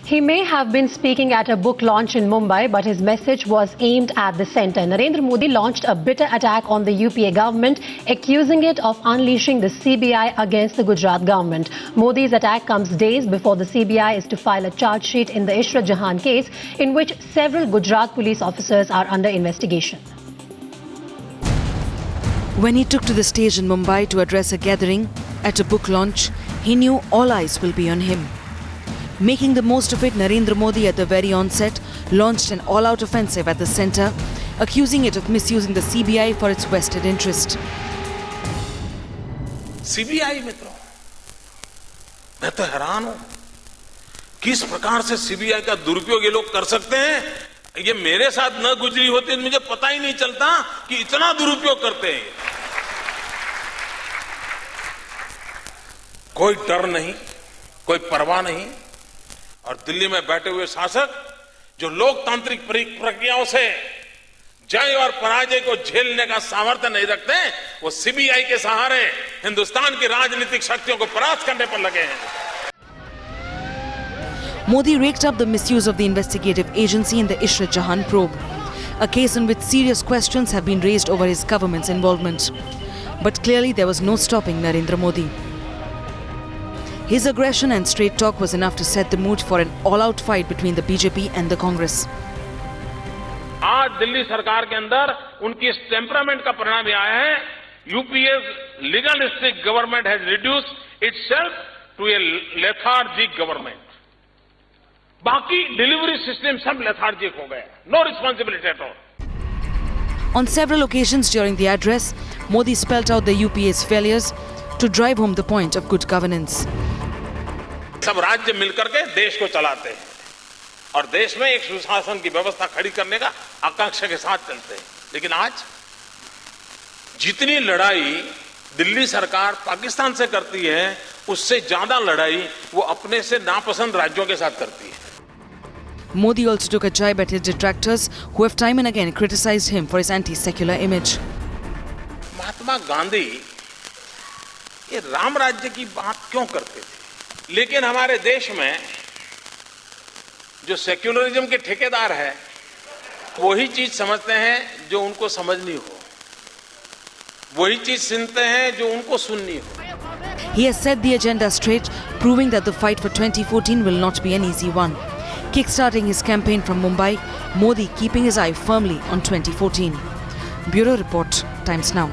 He may have been speaking at a book launch in Mumbai, but his message was aimed at the centre. Narendra Modi launched a bitter attack on the UPA government, accusing it of unleashing the CBI against the Gujarat government. Modi's attack comes days before the CBI is to file a charge sheet in the Ishrat Jahan case, in which several Gujarat police officers are under investigation. When he took to the stage in Mumbai to address a gathering at a book launch, he knew all eyes will be on him. Making the most of it, Narendra Modi at the very onset launched an all-out offensive at the centre, accusing it of misusing the CBI for its vested interest. CBI मित्रों, मैं तो हैरान हूं किस प्रकार से CBI का दुरुपयोग ये लोग कर सकते हैं। ये मेरे साथ न गुजरी होती तो मुझे पता ही नहीं चलता कि इतना दुरुपयोग करते हैं। कोई डर नहीं, कोई परवाह नहीं, और दिल्ली में बैठे हुए शासक जो लोकतांत्रिक प्रक्रियाओं से जय और पराजय को झेलने का सामर्थ्य नहीं रखते, वो सीबीआई के सहारे हिंदुस्तान की राजनीतिक शक्तियों को परास्त करने पर लगे हैं। Modi raked up the misuse of the investigative agency in the Ishrat Jahan probe, a case in which serious questions have been raised over his government's involvement. But clearly there was no stopping Narendra Modi. His aggression and straight talk was enough to set the mood for an all-out fight between the BJP and the Congress. आज दिल्ली सरकार के अंदर उनकी इस temperament का परिणाम यह आया है, यूपीए's legalistic government has reduced itself to a lethargic government. बाकी डिलीवरी सिस्टम सब लेथार्जिक हो गए, no responsibility at all. On several occasions during the address, Modi spelled out the UPA's failures to drive home the point of good governance. सब राज्य मिलकर के देश को चलाते हैं और देश में एक सुशासन की व्यवस्था खड़ी करने का आकांक्षा के साथ चलते हैं। लेकिन आज जितनी लड़ाई दिल्ली सरकार पाकिस्तान से करती है, उससे ज्यादा लड़ाई वो अपने से नापसंद राज्यों के साथ करती है। Modi also took a jibe at his detractors who have time and again criticized him for his anti-secular image. Mahatma Gandhi ये राम राज्य की बात क्यों करते थे, लेकिन हमारे देश में जो सेक्युलरिज्म के ठेकेदार हैं वही चीज समझते हैं जो उनको समझनी हो, वही चीज सुनते हैं जो उनको सुननी हो। He has set the agenda straight, proving that the fight for 2014 will not be an easy one. Kickstarting his campaign from Mumbai, Modi keeping his eye firmly on 2014. Bureau Report, Times Now.